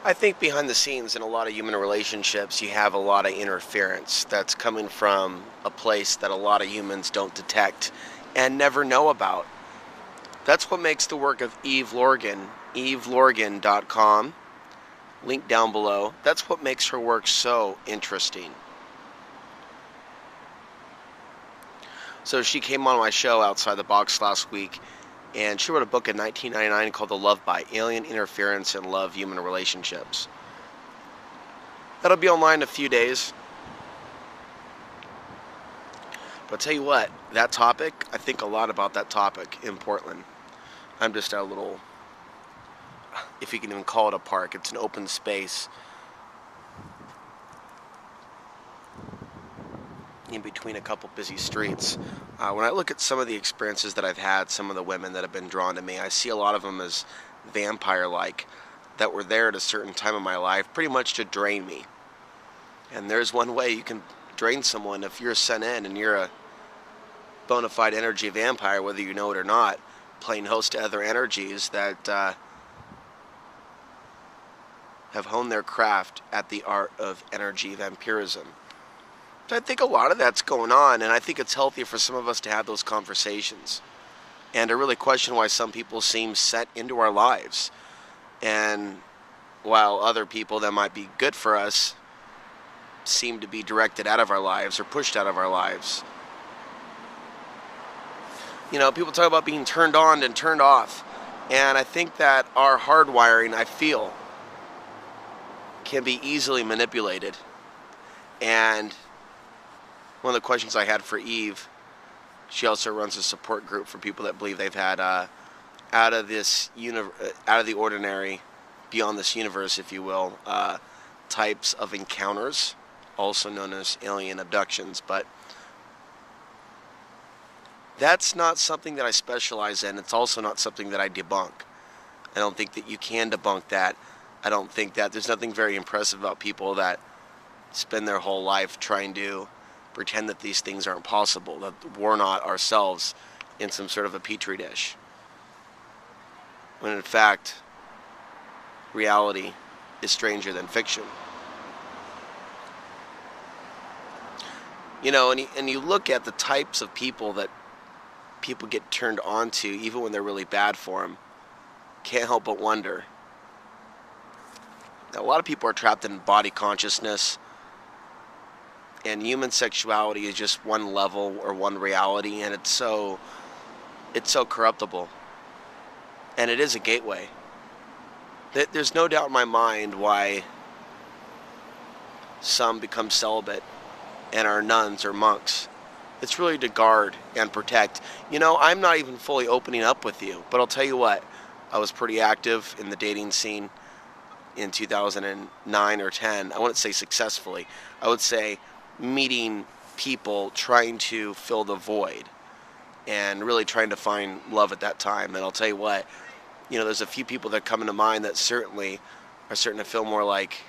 I think behind the scenes in a lot of human relationships, you have a lot of interference that's coming from a place that a lot of humans don't detect and never know about. That's what makes the work of Eve Lorgen, evelorgen.com, link down below. That's what makes her work so interesting. So she came on my show Outside the Box last week, and she wrote a book in 1999 called The Love Bite: Alien Interference in Love Human Relationships. That'll be online in a few days. But I'll tell you what, that topic, I think a lot about that topic in Portland. I'm just at a little, if you can even call it a park, it's an open space in between a couple busy streets. When I look at some of the experiences that I've had, some of the women that have been drawn to me, I see a lot of them as vampire-like, that were there at a certain time in my life, pretty much to drain me. And there's one way you can drain someone. If you're sent in and you're a bona fide energy vampire, whether you know it or not, playing host to other energies that have honed their craft at the art of energy vampirism. So I think a lot of that's going on, and I think it's healthy for some of us to have those conversations and to really question why some people seem set into our lives, and while other people that might be good for us seem to be directed out of our lives or pushed out of our lives. You know, people talk about being turned on and turned off, and I think that our hardwiring, I feel, can be easily manipulated. And one of the questions I had for Eve, she also runs a support group for people that believe they've had out of the ordinary, beyond this universe, if you will, types of encounters, also known as alien abductions. But that's not something that I specialize in. It's also not something that I debunk. I don't think that you can debunk that. I don't think that there's nothing very impressive about people that spend their whole life trying to pretend that these things aren't possible, that we're not ourselves in some sort of a petri dish, when in fact reality is stranger than fiction. You know, and you look at the types of people that people get turned on to, even when they're really bad for them, can't help but wonder. Now, a lot of people are trapped in body consciousness, and human sexuality is just one level or one reality, and it's so corruptible. And it is a gateway. There's no doubt in my mind why some become celibate and are nuns or monks. It's really to guard and protect. You know, I'm not even fully opening up with you, but I'll tell you what, I was pretty active in the dating scene in 2009 or 10. I wouldn't say successfully. I would say meeting people, trying to fill the void and really trying to find love at that time. And I'll tell you what, you know, there's a few people that come into mind that certainly are starting to feel more like,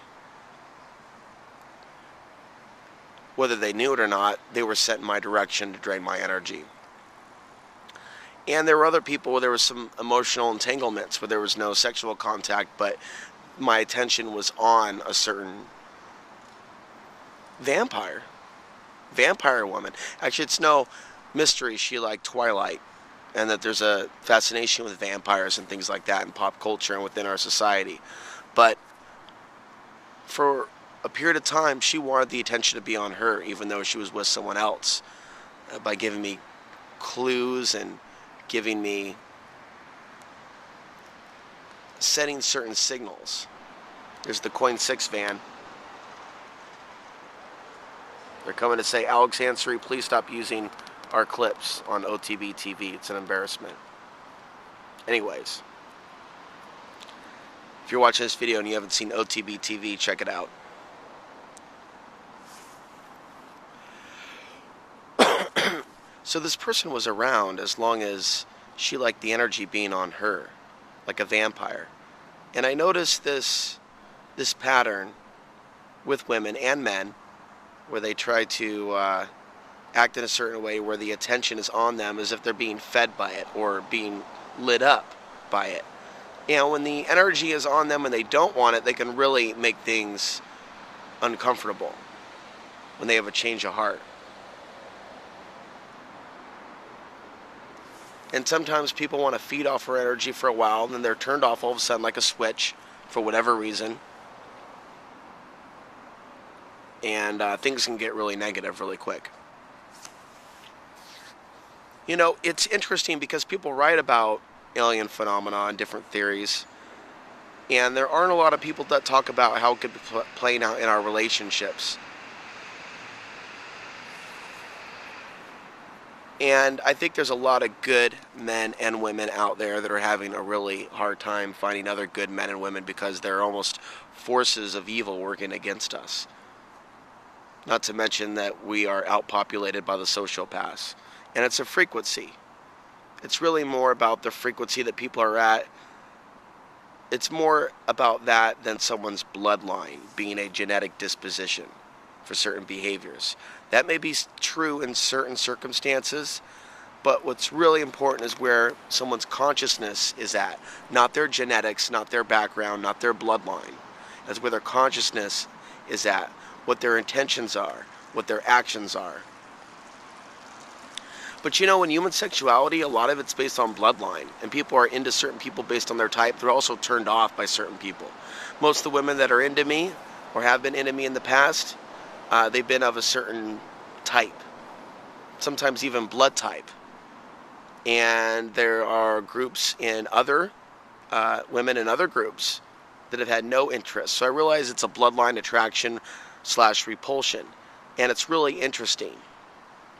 whether they knew it or not, they were set in my direction to drain my energy. And there were other people where there was some emotional entanglements, where there was no sexual contact, but my attention was on a certain vampire woman. Actually, it's no mystery she liked Twilight, and that there's a fascination with vampires and things like that in pop culture and within our society. But for a period of time, she wanted the attention to be on her, even though she was with someone else, by giving me clues and giving me, setting certain signals. There's the Coin 6 van. They're coming to say, Alex Ansary, please stop using our clips on OTB TV. It's an embarrassment. Anyways, if you're watching this video and you haven't seen OTB TV, check it out. So this person was around as long as she liked the energy being on her, like a vampire. And I noticed this pattern with women and men, where they try to act in a certain way where the attention is on them as if they're being fed by it or being lit up by it. And when the energy is on them and they don't want it, they can really make things uncomfortable when they have a change of heart. And sometimes people want to feed off her energy for a while, and then they're turned off all of a sudden like a switch for whatever reason. And things can get really negative really quick. You know, it's interesting because people write about alien phenomena and different theories, and there aren't a lot of people that talk about how it could be playing out in our relationships. And I think there's a lot of good men and women out there that are having a really hard time finding other good men and women because they're almost forces of evil working against us. Not to mention that we are outpopulated by the sociopaths. And it's a frequency. It's really more about the frequency that people are at. It's more about that than someone's bloodline being a genetic disposition for certain behaviors. That may be true in certain circumstances, but what's really important is where someone's consciousness is at. Not their genetics, not their background, not their bloodline. That's where their consciousness is at. What their intentions are, what their actions are. But you know, in human sexuality, a lot of it's based on bloodline, and people are into certain people based on their type. They're also turned off by certain people. Most of the women that are into me, or have been into me in the past, they've been of a certain type, sometimes even blood type. And there are groups in other women in other groups that have had no interest. So I realize it's a bloodline attraction / repulsion, and it's really interesting.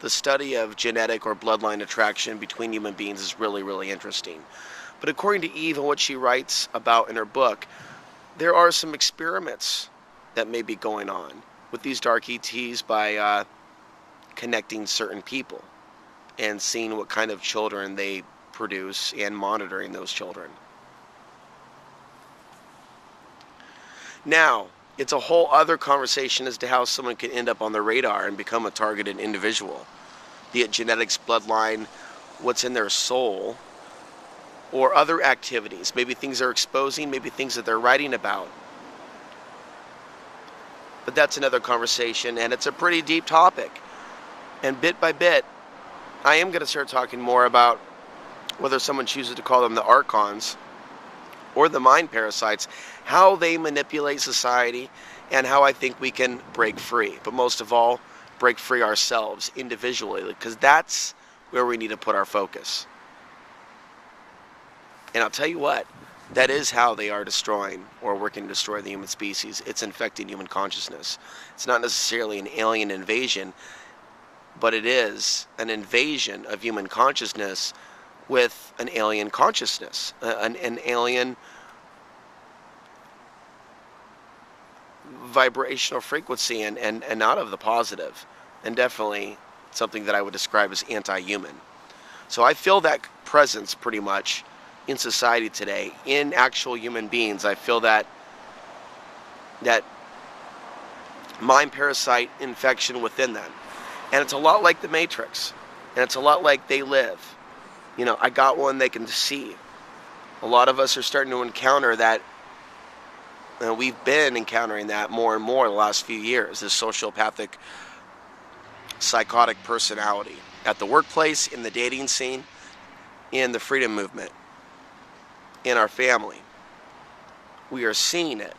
The study of genetic or bloodline attraction between human beings is really, really interesting. But according to Eve and what she writes about in her book, there are some experiments that may be going on with these dark ETs by connecting certain people and seeing what kind of children they produce and monitoring those children. Now, it's a whole other conversation as to how someone can end up on the radar and become a targeted individual, be it genetics, bloodline, what's in their soul, or other activities, maybe things they're exposing, maybe things that they're writing about. But that's another conversation, and it's a pretty deep topic. And bit by bit, I am going to start talking more about whether someone chooses to call them the archons or the mind parasites, how they manipulate society, and how I think we can break free. But most of all, break free ourselves individually, because that's where we need to put our focus. And I'll tell you what, that is how they are destroying or working to destroy the human species. It's infecting human consciousness. It's not necessarily an alien invasion, but it is an invasion of human consciousness with an alien consciousness, an alien vibrational frequency, and not of the positive, and definitely something that I would describe as anti-human. So I feel that presence pretty much in society today, in actual human beings. I feel that mind parasite infection within them. And it's a lot like the Matrix, and it's a lot like They Live. You know, I got one they can see. A lot of us are starting to encounter that. We've been encountering that more and more the last few years, this sociopathic, psychotic personality at the workplace, in the dating scene, in the freedom movement, in our family. We are seeing it,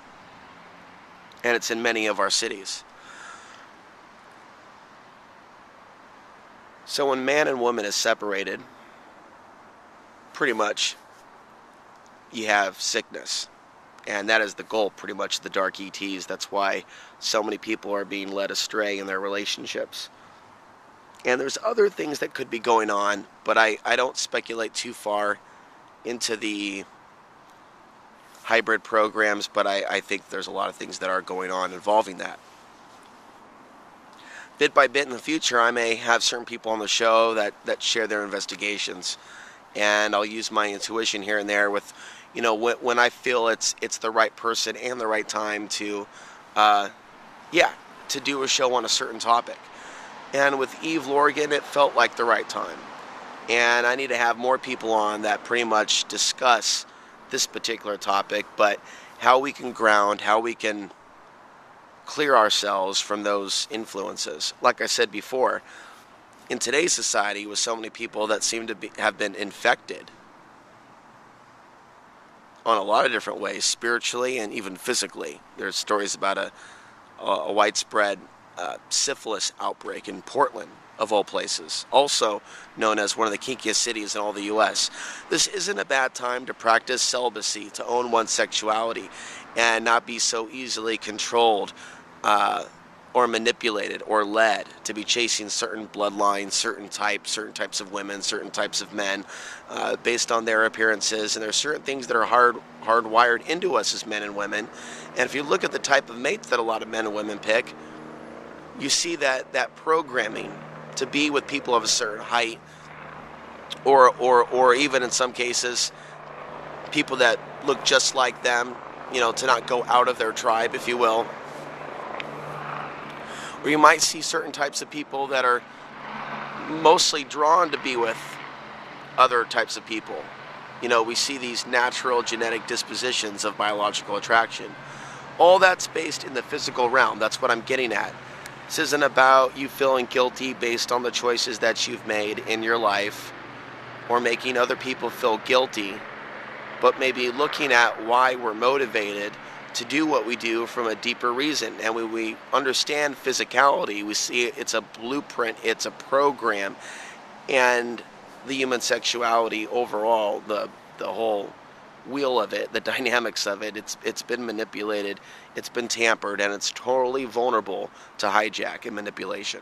and it's in many of our cities. So when man and woman is separated, pretty much you have sickness. And that is the goal, pretty much, the dark ETs. That's why so many people are being led astray in their relationships. And there's other things that could be going on, but I don't speculate too far into the hybrid programs, but I think there's a lot of things that are going on involving that. Bit by bit in the future, I may have certain people on the show that share their investigations, and I'll use my intuition here and there with, you know, when I feel it's the right person and the right time to do a show on a certain topic. And with Eve Lorgen, it felt like the right time. And I need to have more people on that pretty much discuss this particular topic, but how we can ground, how we can clear ourselves from those influences. Like I said before, in today's society, with so many people that seem to have been infected on a lot of different ways, spiritually and even physically. There's stories about a widespread syphilis outbreak in Portland, of all places, also known as one of the kinkiest cities in all the U.S. This isn't a bad time to practice celibacy, to own one's sexuality, and not be so easily controlled or manipulated or led to be chasing certain bloodlines, certain types of women, certain types of men, based on their appearances. And there's certain things that are hardwired into us as men and women. And if you look at the type of mates that a lot of men and women pick, you see that programming to be with people of a certain height, or even in some cases, people that look just like them, to not go out of their tribe, if you will. Or you might see certain types of people that are mostly drawn to be with other types of people. We see these natural genetic dispositions of biological attraction. All that's based in the physical realm. That's what I'm getting at. This isn't about you feeling guilty based on the choices that you've made in your life or making other people feel guilty, but maybe looking at why we're motivated to do what we do from a deeper reason. And when we understand physicality, we see it's a blueprint, it's a program, and the human sexuality overall, the whole wheel of it, the dynamics of it, it's been manipulated, it's been tampered, and it's totally vulnerable to hijack and manipulation.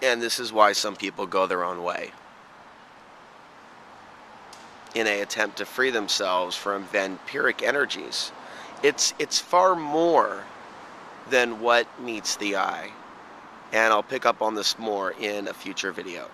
And this is why some people go their own way, in an attempt to free themselves from vampiric energies. It's far more than what meets the eye. And I'll pick up on this more in a future video.